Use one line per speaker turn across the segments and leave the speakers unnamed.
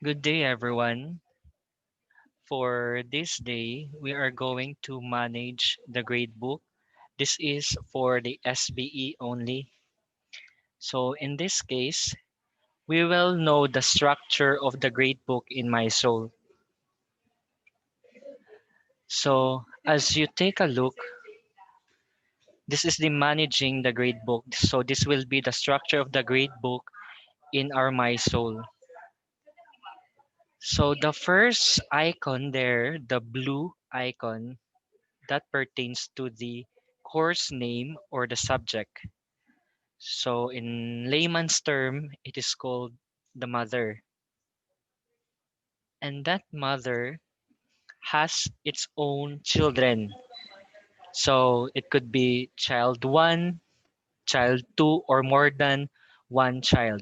Good day, everyone. For this day, we are going to manage the gradebook. This is for the SBE only. So in this case, we will know the structure of the gradebook in my soul. So as you take a look, this is the managing the gradebook. So this will be the structure of the gradebook in our my soul. So the first icon there, the blue icon, that pertains to the course name or the subject. So in layman's term, it is called the mother. And that mother has its own children. So it could be child one, child two, or more than one child.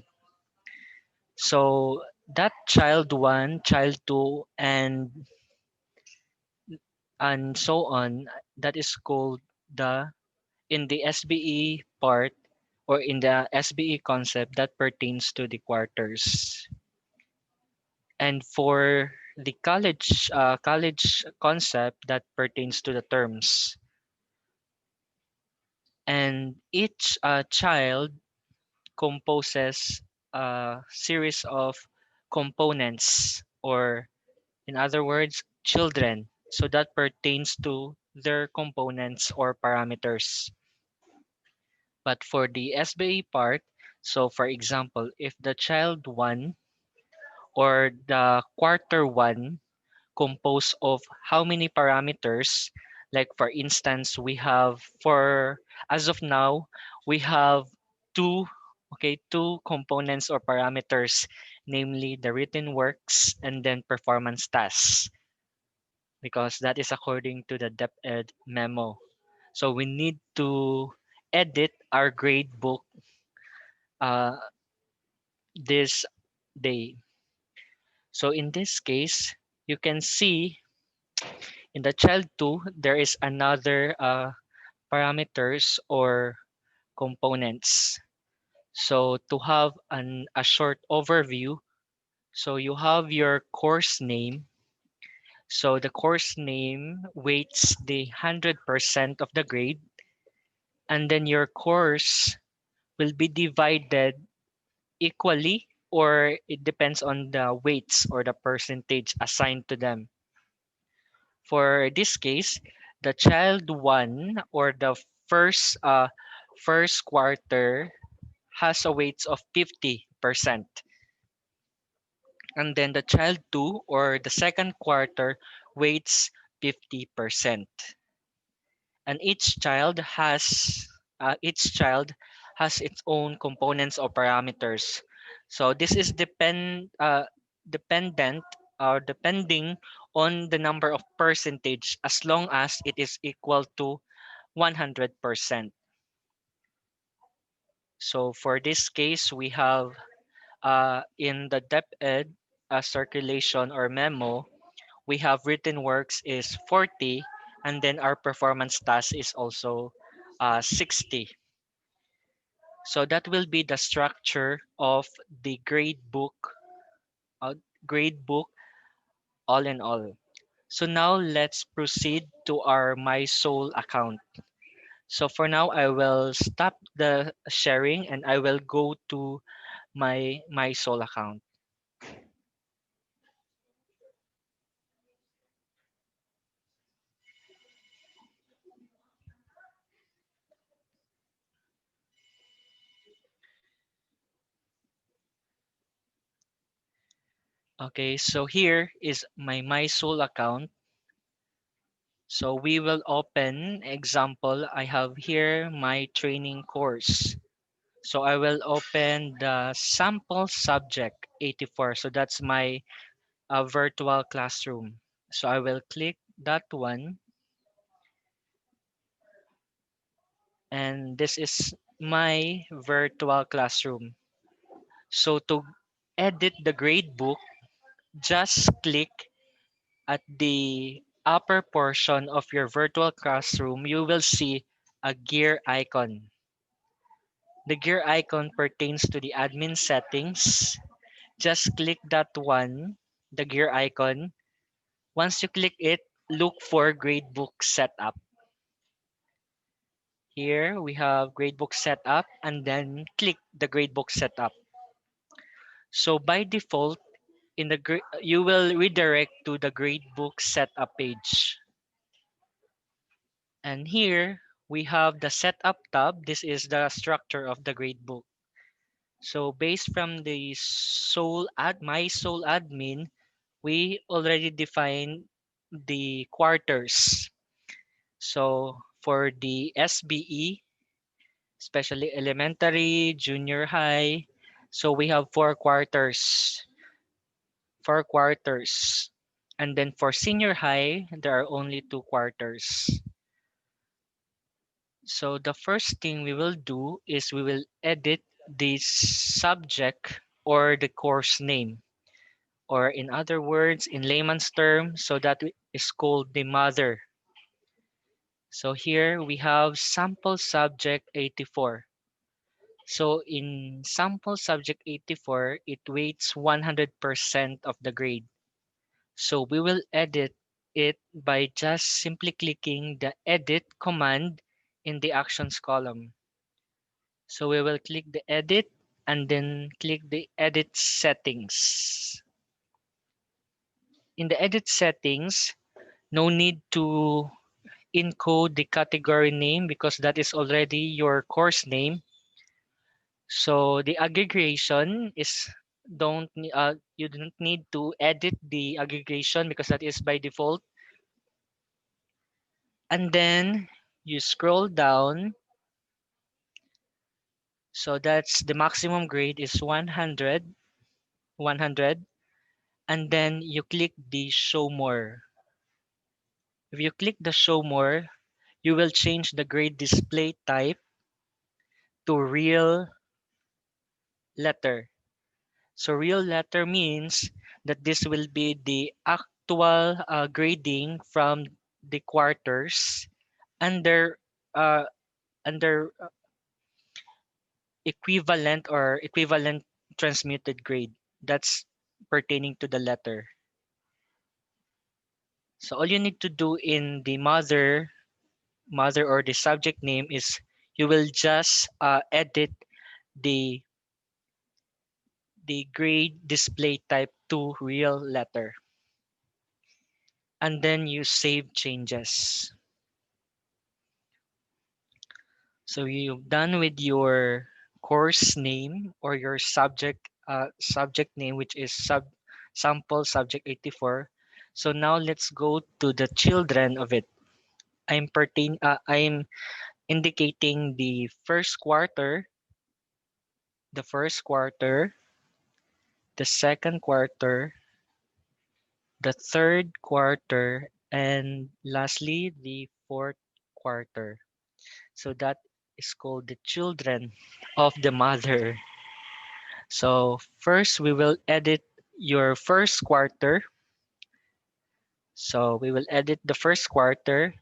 So that child one, child two, and so on, that is called the in the SBE part or in the SBE concept that pertains to the quarters. And for the college concept that pertains to the terms. And each child composes a series of components, or in other words, children. So that pertains to their components or parameters. But for the SBA part, so for example, if the child one or the quarter one composed of how many parameters, like for instance, we have for as of now, we have two, okay, two components or parameters, namely the written works and then performance tasks, because that is according to the DepEd memo. So we need to edit our grade book uh, this day. So in this case, you can see in the child 2, there is another parameters or components. So to have a short overview, so you have your course name. So the course name weights the 100% of the grade, and then your course will be divided equally, or it depends on the weights or the percentage assigned to them. For this case, the child one or the first first quarter has a weight of 50%, and then the child two or the second quarter weights 50%, and each child has its own components or parameters. So this is dependent or depending on the number of percentage, as long as it is equal to 100%. So for this case, we have in the DepEd circulation or memo, we have written works is 40, and then our performance task is also 60. So that will be the structure of the uh, grade book all in all. So now let's proceed to our My Soul account. So for now, I will stop the sharing and I will go to my Soul account. Okay, so here is my Soul account. So we will open example. I have here my training course. So I will open the sample subject 84. So that's my virtual classroom. So I will click that one, and this is my virtual classroom. So to edit the gradebook, just click at the upper portion of your virtual classroom. You will see a gear icon. The gear icon pertains to the admin settings, just click that one, the gear icon. Once you click it, look for Gradebook Setup. Here we have Gradebook Setup and then click the Gradebook Setup. So by default, you will redirect to the Gradebook Setup page. And here we have the Setup tab. This is the structure of the Gradebook. So based from the my sole admin, we already defined the quarters. So for the SBE, especially elementary, junior high, so we have four quarters. And then for senior high, there are only two quarters. So the first thing we will do is we will edit the subject or the course name, or in other words, in layman's term, so that is called the mother. So here we have sample subject 84. So in sample subject 84, it weights 100% of the grade. So we will edit it by just simply clicking the edit command in the actions column. So we will click the edit and then click the edit settings. In the edit settings, no need to encode the category name because that is already your course name. So the aggregation is you don't need to edit the aggregation because that is by default. And then you scroll down. So that's the maximum grade is 100, 100. And then you click the show more. If you click the show more, you will change the grade display type to real letter. So real letter means that this will be the actual grading from the quarters under uh, under equivalent transmuted grade. That's pertaining to the letter. So all you need to do in the mother or the subject name is you will just edit the the grade display type to real letter, and then you save changes. So you've done with your course name or your subject name, which is sample subject 84. So now let's go to the children of it. I'm indicating the first quarter, the second quarter, the third quarter, and lastly the fourth quarter. So that is called the children of the mother. So first we will edit your first quarter. So we will edit the first quarter.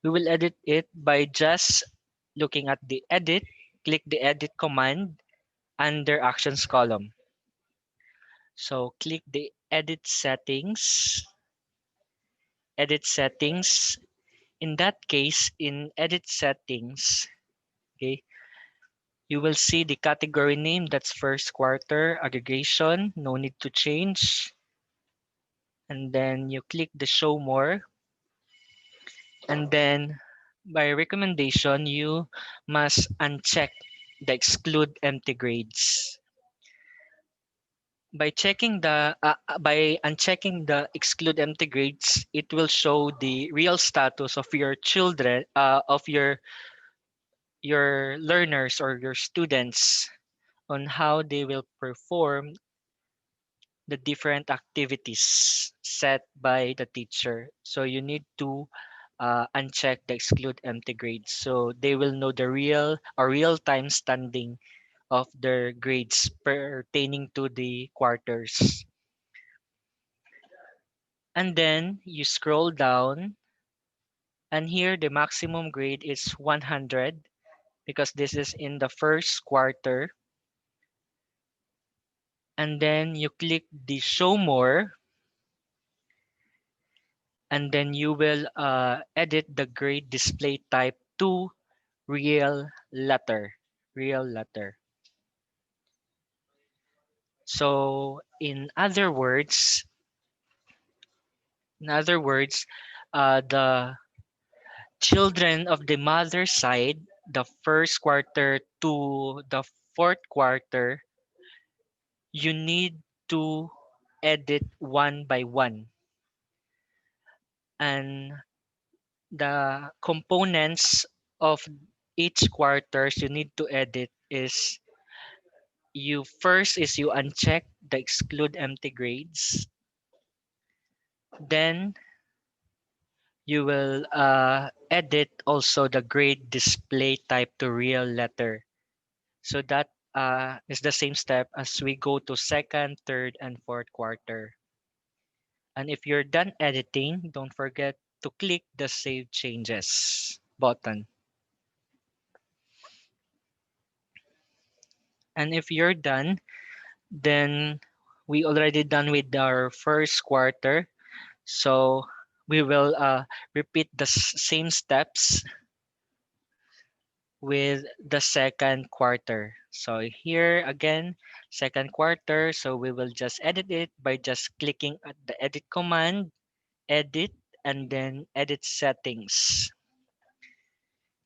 We will edit it by just looking at the edit, click the edit command under actions column. So click the edit settings. In that case, in edit settings, okay, you will see the category name, that's first quarter, aggregation, no need to change. And then you click the show more. And then by recommendation, you must uncheck the exclude empty grades. By unchecking the exclude empty grades, it will show the real status of your children, of your learners or your students, on how they will perform the different activities set by the teacher. So you need to uncheck the exclude empty grades so they will know the real time standing of their grades pertaining to the quarters. And then you scroll down, and here the maximum grade is 100 because this is in the first quarter. and then you click the show more, and then you will edit the grade display type to real letter. Real letter. So in other words, the children of the mother side, the first quarter to the fourth quarter, you need to edit one by one. And the components of each quarters you need to edit is you uncheck the exclude empty grades. Then you will edit also the grade display type to real letter. So that is the same step as we go to second, third, and fourth quarter. And if you're done editing, don't forget to click the Save Changes button. And if you're done, then we already done with our first quarter. So we will repeat the same steps with the second quarter. So here again, second quarter. So we will just edit it by just clicking at the edit command, edit, and then edit settings.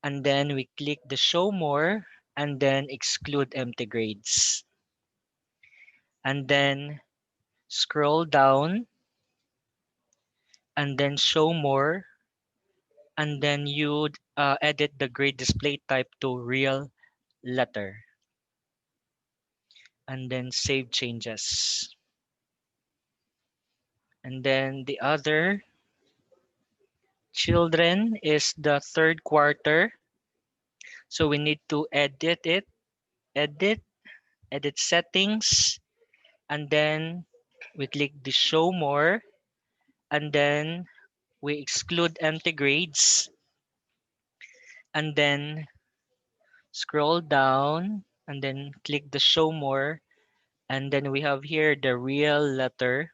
And then we click the show more and then exclude empty grades. And then scroll down and then show more. And then you edit the grade display type to real letter. And then save changes. And then the other children is the third quarter. So we need to edit it, edit, edit settings, and then we click the show more, and then we exclude empty grades, and then scroll down, and then click the show more, and then we have here the real letter.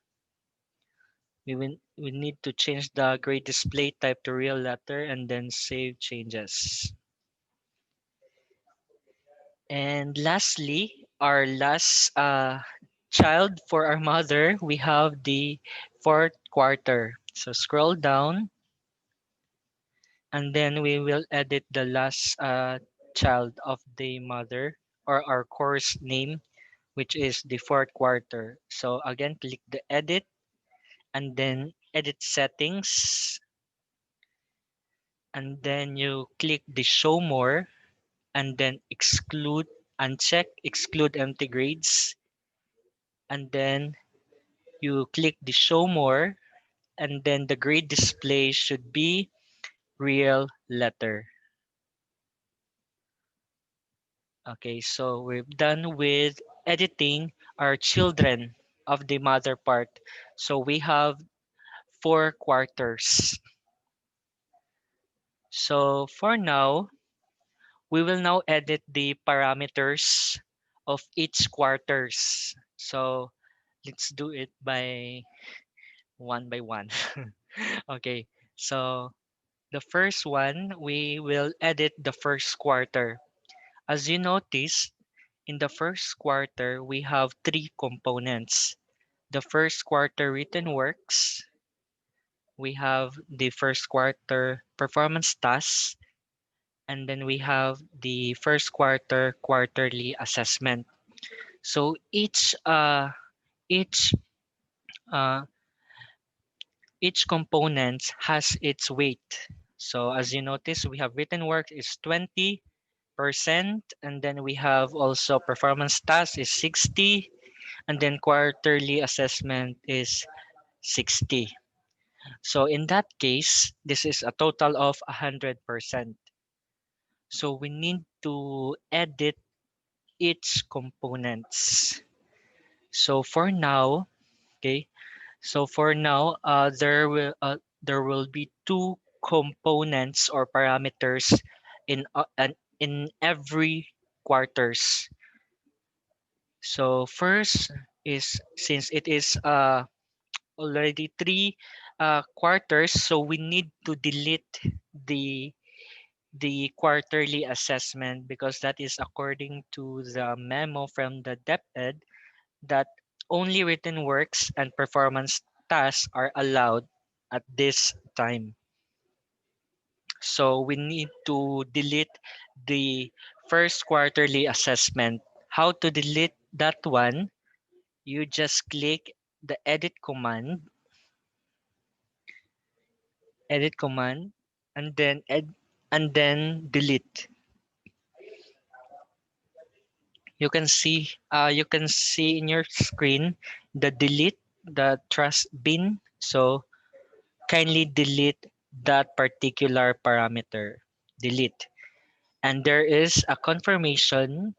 We need to change the grade display type to real letter and then save changes. And lastly, our last child for our mother, we have the fourth quarter. So scroll down and then we will edit the last child of the mother or our course name, which is the fourth quarter. So again, click the edit and then edit settings. And then you click the show more and then uncheck exclude empty grades. And then you click the show more and then the grade display should be real letter. Okay, so we're done with editing our children of the mother part. So we have four quarters. So for now, we will now edit the parameters of each quarters. So let's do it by one. Okay, so the first one, we will edit the first quarter. As you notice, in the first quarter, we have three components. The first quarter written works, we have the first quarter performance tasks, and then we have the first quarter quarterly assessment. So each uh, each component has its weight. So as you notice, we have written work is 20%, and then we have also performance task is 60, and then quarterly assessment is 60. So in that case, this is a total of 100%. So we need to edit each components. So for now, okay, so for now, there will be two components or parameters in every quarters. So first, is, since it is already three quarters, so we need to delete the quarterly assessment, because that is according to the memo from the DepEd that only written works and performance tasks are allowed at this time. So we need to delete the first quarterly assessment. How to delete that one? You just click the edit command, and then delete. You can see in your screen the delete, the trust bin. So kindly delete that particular parameter. Delete. And there is a confirmation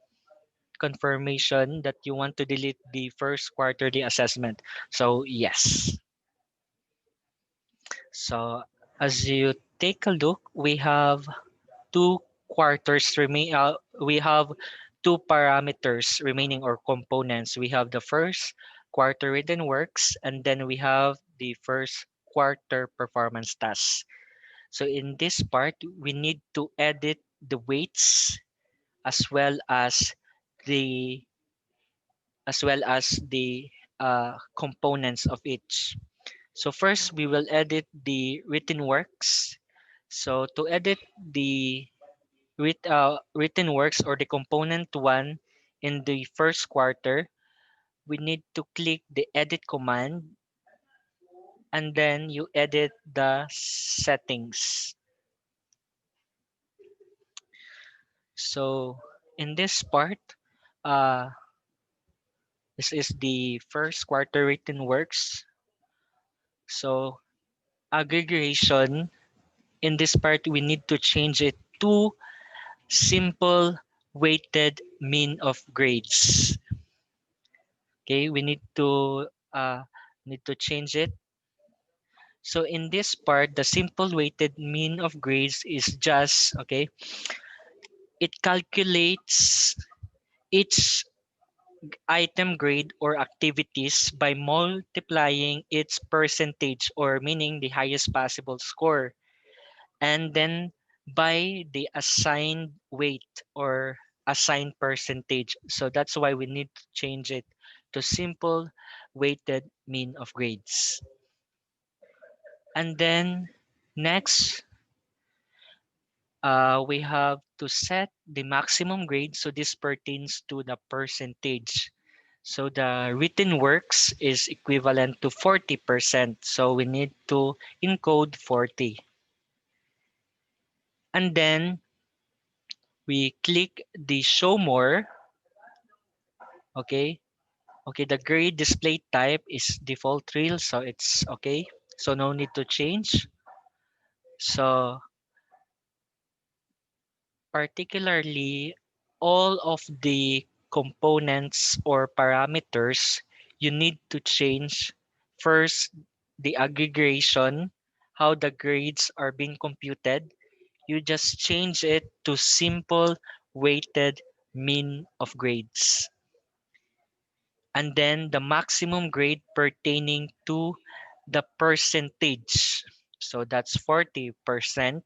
that you want to delete the first quarterly assessment. So yes. So as you take a look, we have two we have two parameters remaining, or components. We have the first quarter written works, and then we have the first quarter performance tasks. So in this part, we need to edit the weights as well as the components of each. So first, we will edit the written works. So to edit the written works, or the component one in the first quarter, we need to click the edit command, and then you edit the settings. So in this part, uh, this is the first quarter written works. So aggregation, in this part, we need to change it to simple weighted mean of grades. Okay, we need to change it. So in this part, the simple weighted mean of grades is just, okay, it calculates each item grade or activities by multiplying its percentage, or meaning the highest possible score, and then by the assigned weight or assigned percentage. So that's why we need to change it to simple weighted mean of grades. And then next, we have to set the maximum grade. So this pertains to the percentage. So the written works is equivalent to 40%. So we need to encode 40. And then we click the show more. Okay. Okay, the grade display type is default real, so it's okay. So no need to change. So particularly, all of the components or parameters, you need to change first the aggregation, how the grades are being computed. You just change it to simple weighted mean of grades. And then the maximum grade pertaining to the percentage. So that's 40%.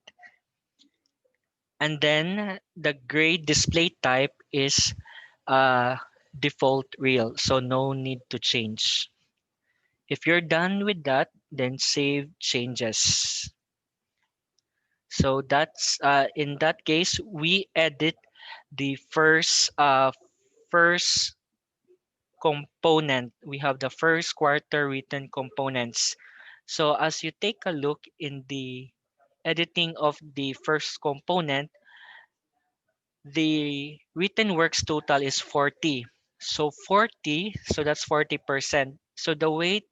And then the grade display type is default real, so no need to change. If you're done with that, then save changes. So that's in that case, we edit the first component. We have the first quarter written components. So as you take a look in the editing of the first component, the written works total is 40. So 40, so that's 40%. So the weight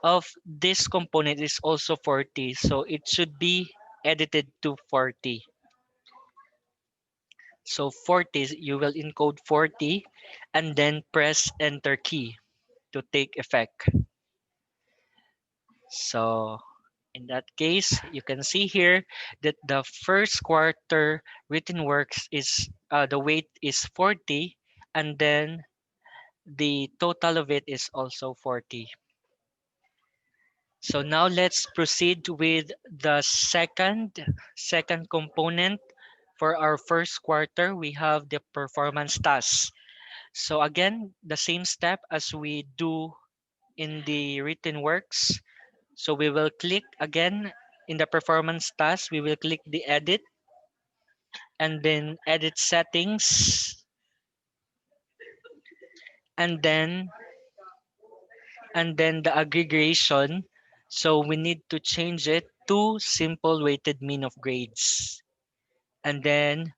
of this component is also 40. So it should be edited to 40. So 40, you will encode 40 and then press enter key to take effect. So in that case, you can see here that the first quarter written works is the weight is 40, and then the total of it is also 40. So now let's proceed with the second component. For our first quarter, we have the performance task. So again, the same step as we do in the written works. So we will click again in the performance task, we will click the edit and then edit settings and then the aggregation. So we need to change it to simple weighted mean of grades. And then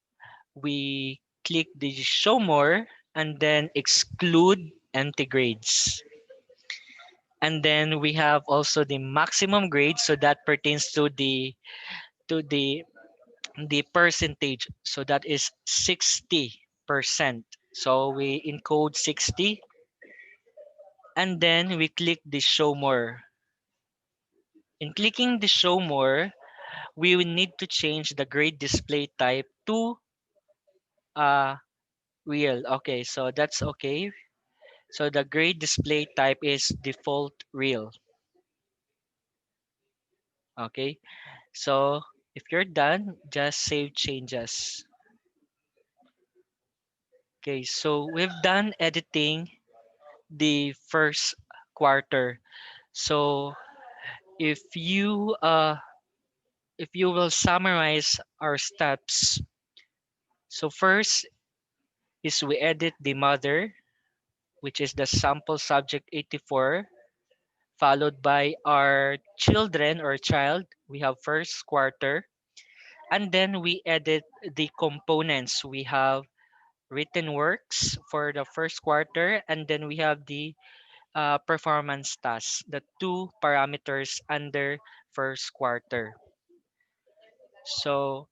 we click the show more and then exclude empty grades. And then we have also the maximum grade, so that pertains to the percentage. So that is 60%. So we encode 60 and then we click the show more. In clicking the show more, we will need to change the grade display type to uh, real. Okay, so that's okay. So the grade display type is default real. Okay, so if you're done, just save changes. Okay, so we've done editing the first quarter. So if you will summarize our steps, so first is we edit the mother, which is the sample subject 84, followed by our children or child. We have first quarter, and then we edit the components. We have written works for the first quarter, and then we have the performance tasks, the two parameters under first quarter. So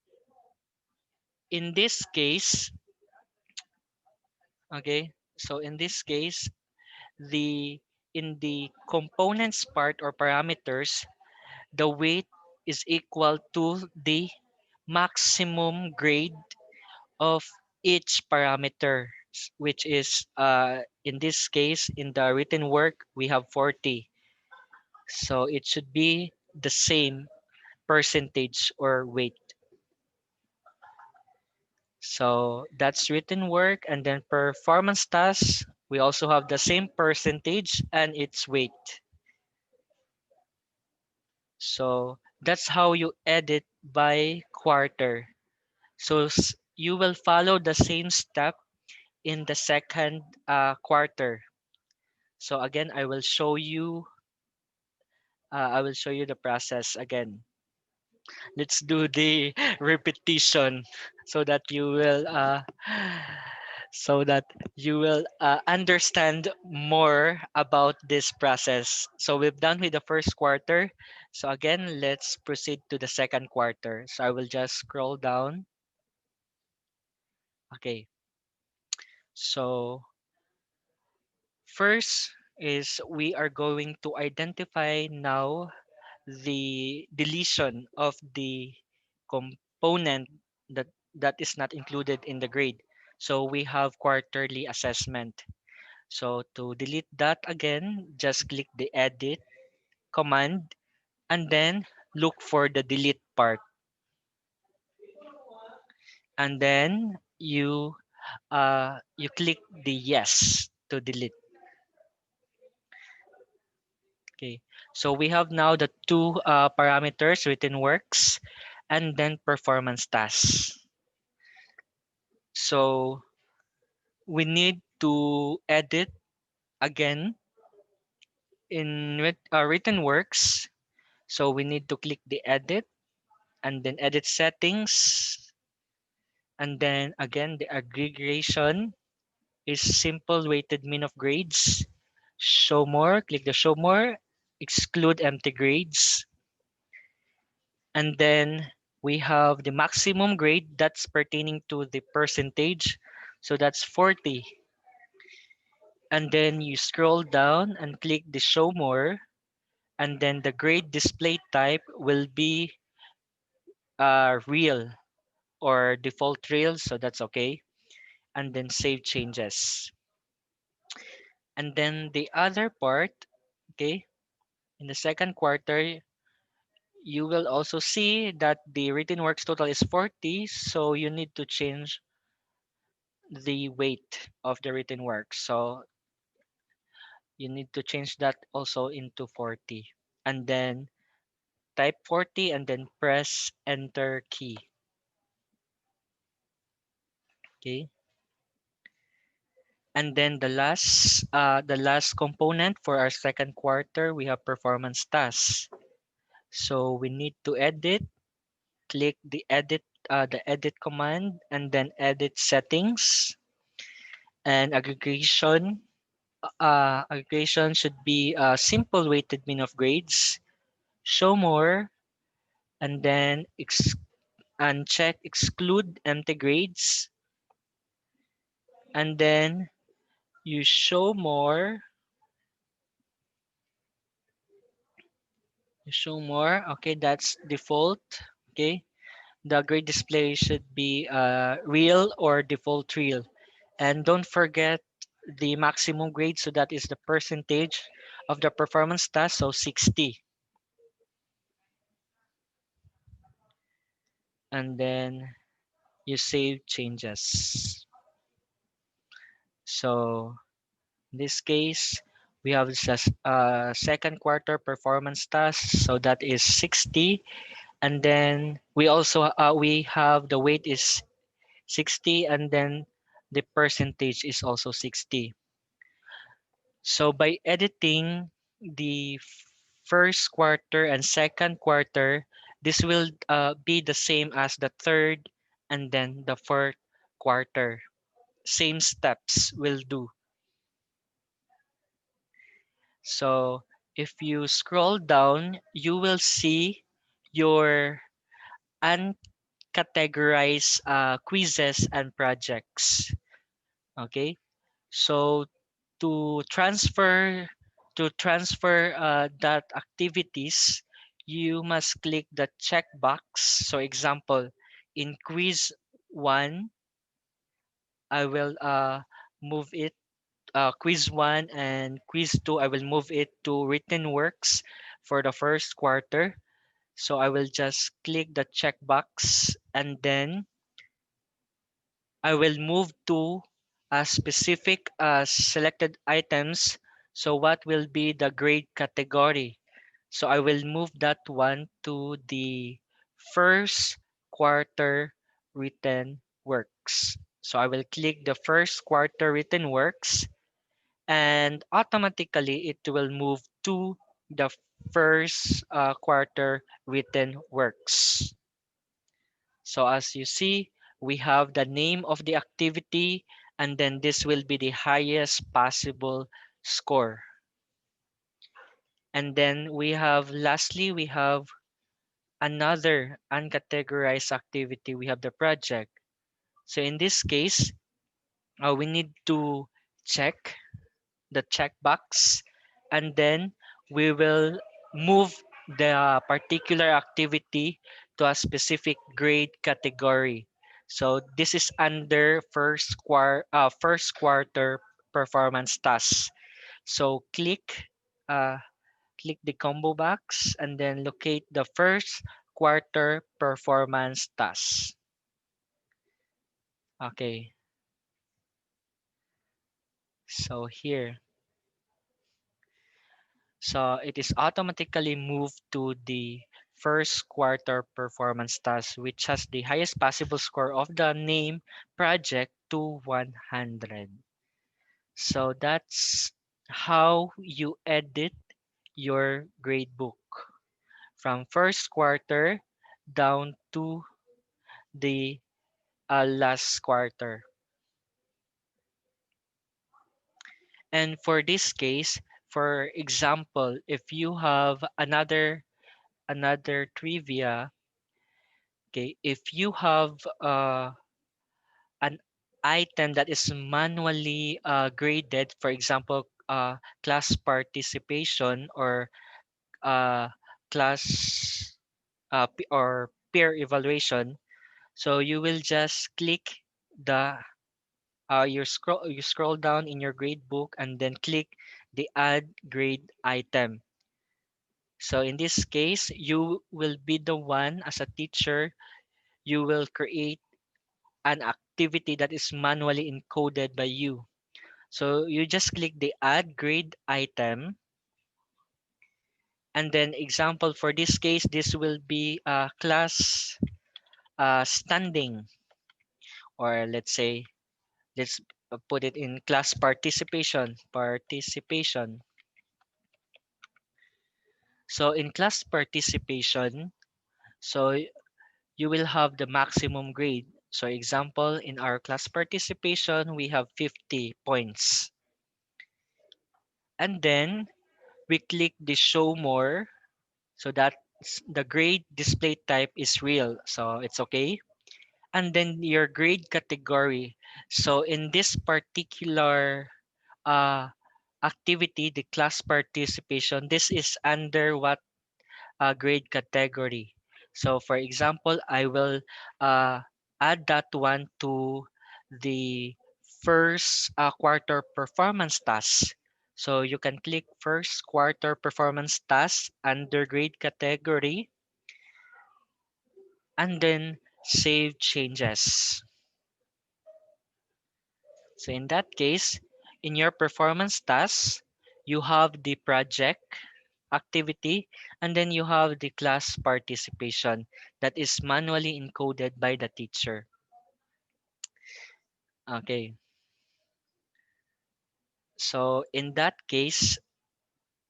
in this case, okay, so in this case, the in the components part or parameters, the weight is equal to the maximum grade of each parameter, which is in this case in the written work we have 40. So it should be the same percentage or weight. So that's written work, and then performance tasks. We also have the same percentage and its weight. So that's how you edit by quarter. So you will follow the same step in the second quarter. So again, I will show you the process again. Let's do the repetition so that you will understand more about this process. So we've done with the first quarter. So again, let's proceed to the second quarter. So I will just scroll down. Okay. So first is we are going to identify now the deletion of the component that is not included in the grade. So we have quarterly assessment. So to delete that again, just click the edit command and then look for the delete part. And then you click the yes to delete. Okay. So we have now the two parameters, written works and then performance tasks. So we need to edit again in written works. So we need to click the edit and then edit settings. And then again, the aggregation is simple weighted mean of grades. Show more, click the show more, exclude empty grades. And then we have the maximum grade that's pertaining to the percentage. So that's 40. And then you scroll down and click the show more. And then the grade display type will be real or default real. So that's okay. And then save changes. And then the other part, okay, in the second quarter, you will also see that the written works total is 40, so you need to change the weight of the written work. So you need to change that also into 40. And then type 40 and then press enter key. Okay. And then the last component for our second quarter, we have performance tasks. So we need to edit, click the edit command and then edit settings and aggregation. Aggregation should be a simple weighted mean of grades. Show more and then uncheck exclude empty grades and then you show more. You show more. Okay, that's default. Okay, the grade display should be real or default real. And don't forget the maximum grade. So that is the percentage of the performance task. So 60. And then you save changes. So in this case, we have just second quarter performance task. So that is 60. And then we also we have the weight is 60 and then the percentage is also 60. So by editing the first quarter and second quarter, this will be the same as the third and then the fourth quarter. Same steps will do. So if you scroll down, you will see your uncategorized quizzes and projects. Okay, so to transfer that activities, you must click the checkbox. So example, in quiz 1, I will move it quiz 1 and quiz 2, I will move it to written works for the first quarter. So I will just click the checkbox and then I will move to a specific selected items. So what will be the grade category? So I will move that one to the first quarter written works. So I will click the first quarter written works and automatically it will move to the first quarter written works. So as you see, we have the name of the activity and then this will be the highest possible score. And then we have, lastly, we have another uncategorized activity. We have the project. So in this case, we need to check the checkbox and then we will move the particular activity to a specific grade category. So this is under first quarter performance task. So uh, click the combo box and then locate the first quarter performance task. Okay, so here. So it is automatically moved to the first quarter performance task, which has the highest possible score of the name project to 100. So that's how you edit your gradebook from first quarter down to the last quarter. And for this case, for example, if you have another trivia. Okay, if you have an item that is manually graded, for example, class participation or uh, class or peer evaluation, so you will just click the You scroll down in your grade book and then click the add grade item. So in this case, you will be the one as a teacher, you will create an activity that is manually encoded by you. So you just click the add grade item, and then example for this case, this will be a class standing, or let's say, let's put it in class participation. So in class participation, so you will have the maximum grade. So example, in our class participation, we have 50 points. And then we click the show more. So that the grade display type is real. So it's okay. And then your grade category. So in this particular uh, activity, the class participation, this is under what grade category. So for example, I will uh, add that one to the first quarter performance task. So you can click first quarter performance task under grade category and then save changes. So in that case, in your performance task, you have the project activity, and then you have the class participation that is manually encoded by the teacher. Okay, so in that case,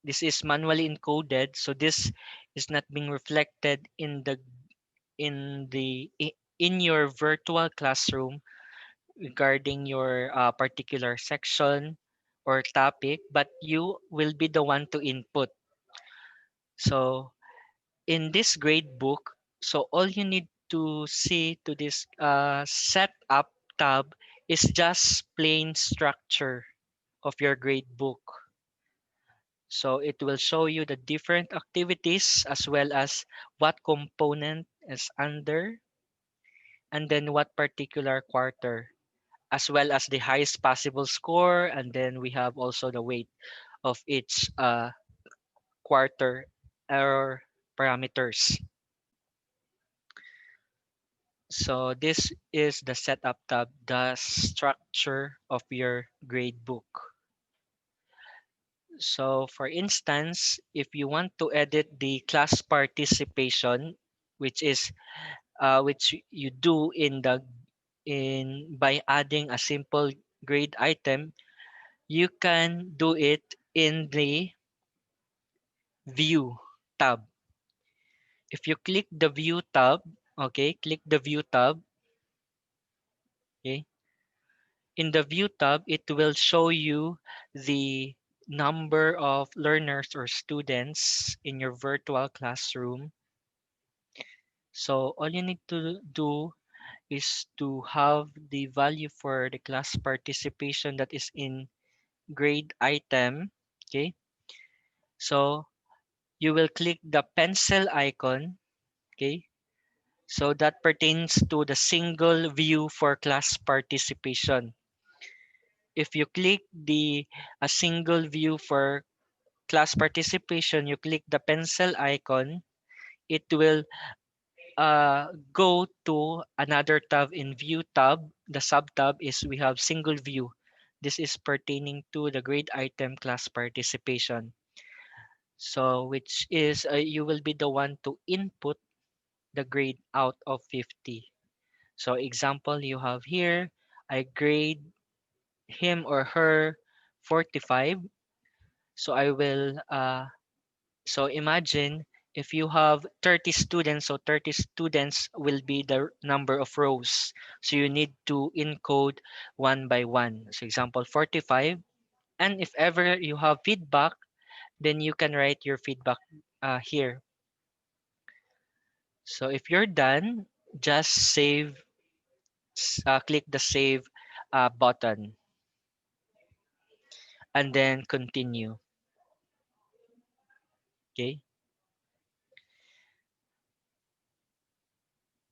this is manually encoded, so this is not being reflected in your virtual classroom regarding your particular section or topic, but you will be the one to input. So in this grade book, so all you need to see to this setup tab is just plain structure of your grade book. So it will show you the different activities as well as what component is under, and then what particular quarter, as well as the highest possible score, and then we have also the weight of each quarter or parameters. So this is the setup tab, the structure of your grade book. So for instance, if you want to edit the class participation, which is which you do in by adding a simple grade item, you can do it in the view tab. If you click the view tab, okay, click the view tab, okay. In the view tab, it will show you the number of learners or students in your virtual classroom. So all you need to do is to have the value for the class participation that is in grade item. Okay. So you will click the pencil icon. Okay. So that pertains to the single view for class participation. If you click the a single view for class participation, you click the pencil icon, it will go to another tab in view tab. The sub tab is we have single view. This is pertaining to the grade item class participation. So which is you will be the one to input the grade out of 50. So example you have here, I grade him or her 45. So I will so imagine if you have 30 students, so 30 students will be the number of rows. So you need to encode one by one. So example 45. And if ever you have feedback, then you can write your feedback here. So if you're done, just click the save button and then continue. Okay.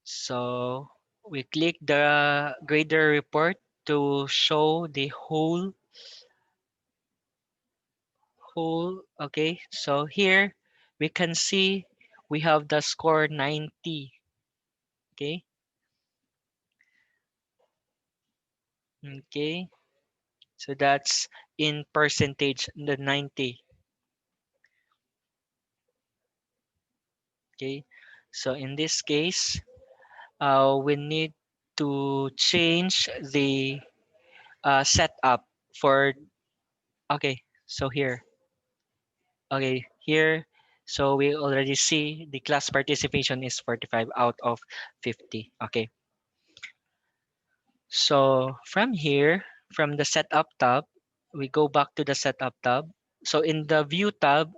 So we click the grader report. to show the whole. Okay, so here we can see we have the score 90. Okay, okay, so that's in percentage, the 90. Okay, so in this case, we need to change the setup for. Okay, so here. Okay, here. So we already see the class participation is 45 out of 50. Okay. So from here, from the setup tab, we go back to the setup tab. So in the view tab,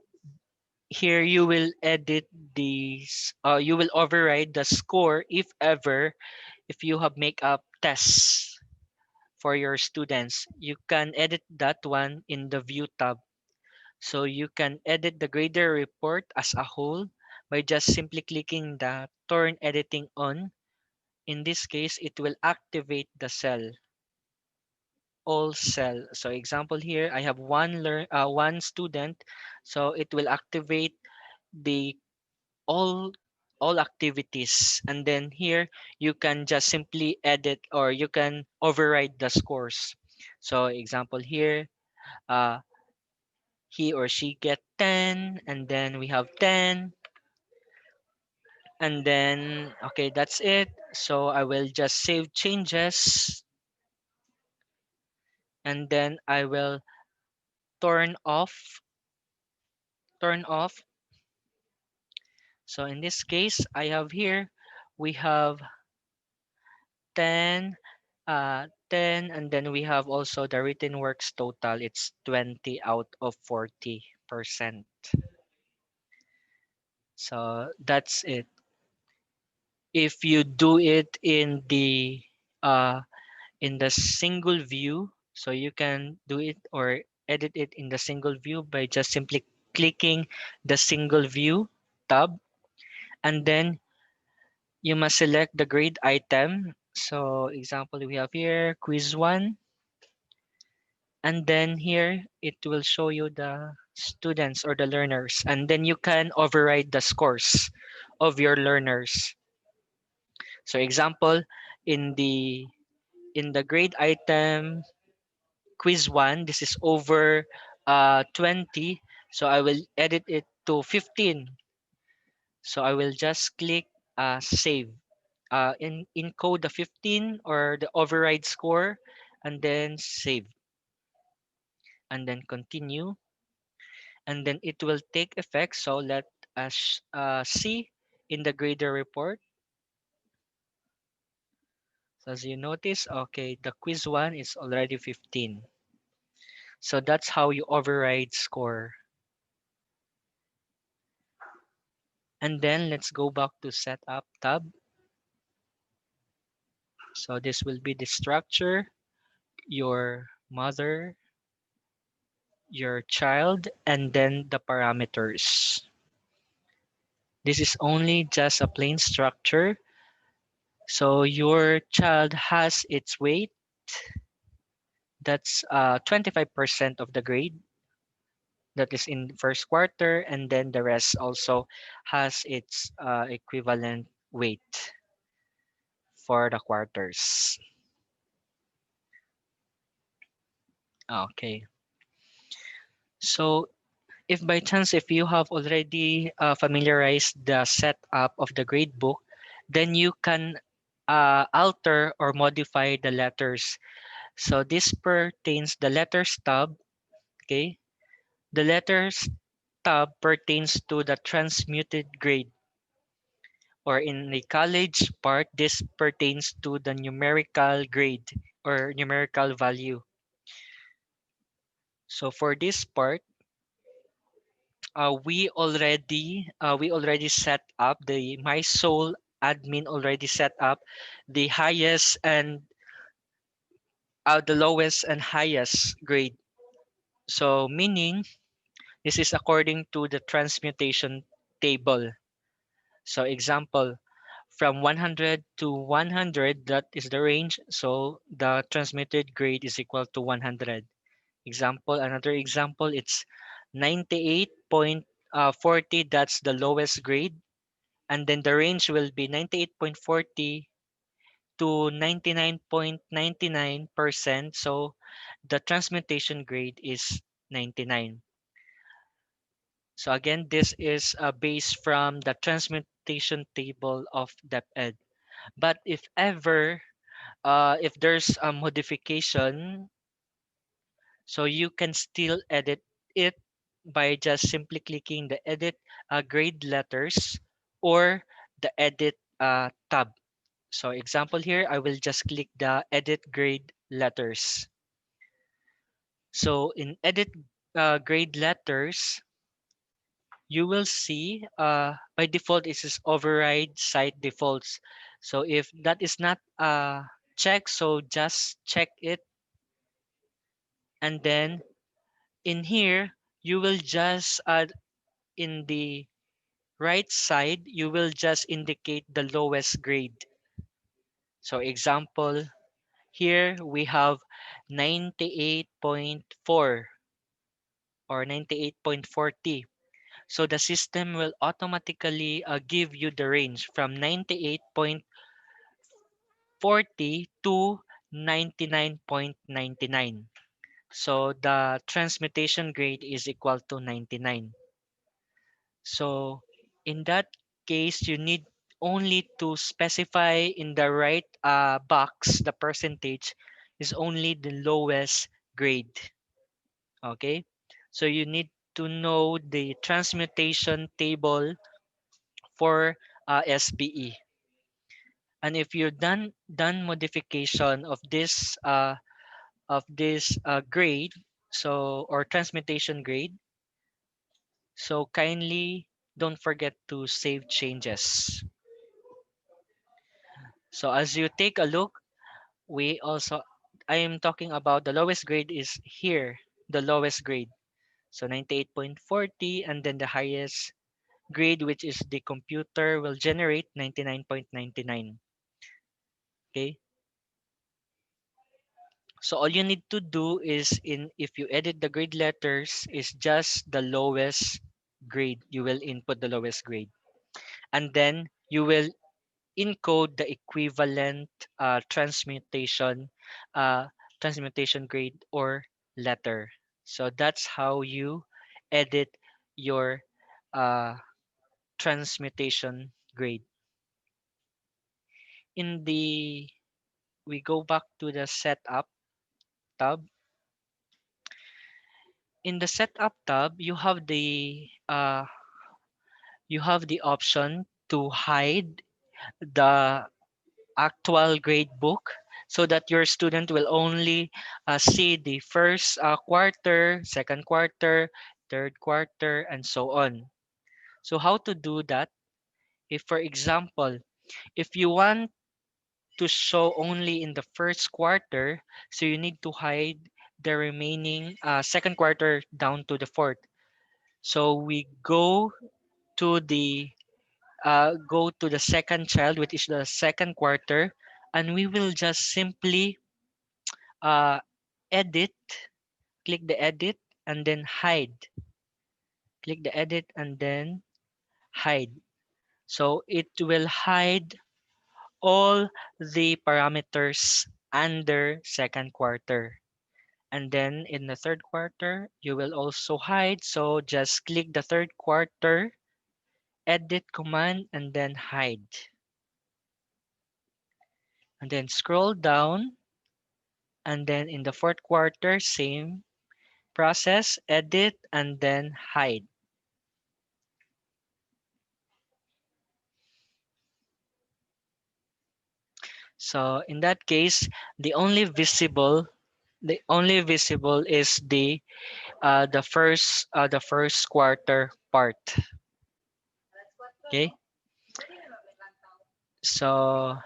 here you will edit these, you will override the score if ever, if you have make up tests for your students. You can edit that one in the view tab. So you can edit the grader report as a whole by just simply clicking the turn editing on. In this case, it will activate the cell, all cell. So example here, I have one student, so it will activate the all all activities, and then here you can just simply edit or you can override the scores. So example here, uh, he or she get 10, and then we have 10, and then okay, that's it. So I will just save changes, and then I will turn off turn off. So in this case, I have here, we have 10, 10, and then we have also the written works total. It's 20 out of 40%. So that's it. If you do it uh, in the single view, so you can do it or edit it in the single view by just simply clicking the single view tab, and then you must select the grade item. So example we have here quiz 1, and then here it will show you the students or the learners, and then you can override the scores of your learners. So example, in the in the grade item quiz 1, this is over 20, so I will edit it to 15. So I will just click save, in encode the 15 or the override score, and then save, and then continue, and then it will take effect. So let us see in the grader report. So as you notice, okay, the quiz 1 is already 15. So that's how you override score. And then let's go back to setup tab. So this will be the structure, your mother, your child, and then the parameters. This is only just a plain structure. So your child has its weight. That's 25% of the grade. That is in first quarter, and then the rest also has its equivalent weight for the quarters. Okay. So if by chance if you have already familiarized the setup of the gradebook, then you can alter or modify the letters. So this pertains the letters tab. Okay, the letters tab pertains to the transmuted grade, or in the college part, this pertains to the numerical grade or numerical value. So for this part, we already set up the my soul admin already set up the highest and the lowest and highest grade. So meaning this is according to the transmutation table. So example, from 100 to 100, that is the range. So the transmitted grade is equal to 100. Another example, it's 98.40, that's the lowest grade. And then the range will be 98.40 to 99.99%. So the transmutation grade is 99. So again, this is based from the transmutation table of DepEd. But if ever, if there's a modification, so you can still edit it by just simply clicking the edit grade letters or the edit tab. So example here, I will just click the edit grade letters. So in edit grade letters, you will see by default it is override site defaults. So if that is not checked, so just check it, and then in here you will just in the right side you will just indicate the lowest grade. So example, here we have 98.4 or 98.40. So the system will automatically give you the range from 98.40 to 99.99. So the transmutation grade is equal to 99. So in that case, you need only to specify in the right box the percentage is only the lowest grade. Okay, so you need to know the transmutation table for SBE. And if you're done modification of this grade, so or transmutation grade, so kindly don't forget to save changes. So as you take a look, we also I am talking about the lowest grade is here, the lowest grade. So 98.40, and then the highest grade, which is the computer will generate 99.99. Okay. So all you need to do is in if you edit the grade letters is just the lowest grade. You will input the lowest grade, and then you will encode the equivalent transmutation uh, transmutation grade or letter. So that's how you edit your uh, transmutation grade. In the We go back to the setup tab. In the setup tab, you have the option to hide the actual grade book so that your student will only see the first quarter, second quarter, third quarter, and so on. So how to do that? If, for example, if you want to show only in the first quarter, so you need to hide the remaining second quarter down to the fourth. So we go to the second child, which is the second quarter, and we will just simply uh, edit, click the edit, and then hide. Click the edit and then hide. So it will hide all the parameters under second quarter. And then in the third quarter, you will also hide. So just click the third quarter, edit command, and then hide. And then scroll down. And then in the fourth quarter, same process, edit, and then hide. So in that case, the only visible is the first quarter part. Okay. So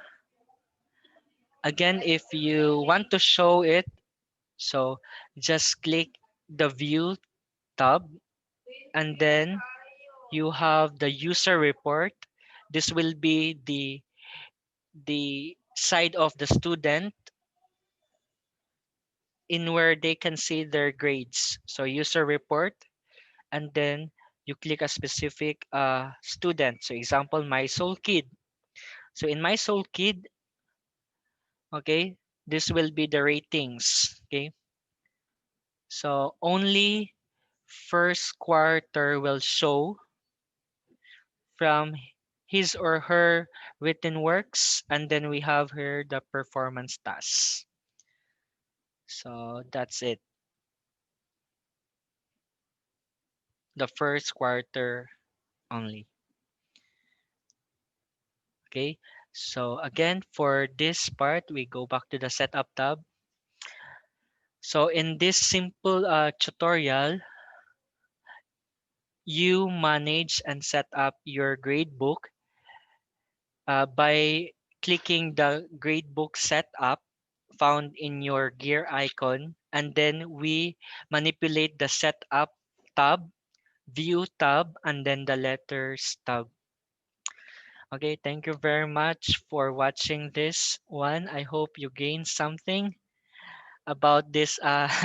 again, if you want to show it, so just click the view tab, and then you have the user report. This will be the side of the student in where they can see their grades. So user report, and then you click a specific student. So example, my soul kid. So in my soul kid, okay, this will be the ratings. Okay, so only first quarter will show from his or her written works, and then we have here the performance tasks. So that's it, the first quarter only. Okay, so again, for this part, we go back to the setup tab. So in this simple tutorial, you manage and set up your gradebook by clicking the gradebook setup found in your gear icon, and then we manipulate the setup tab, view tab, and then the letters tab. Okay, thank you very much for watching this one. I hope you gained something about this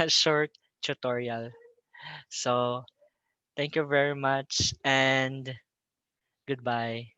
short tutorial. So thank you very much and goodbye.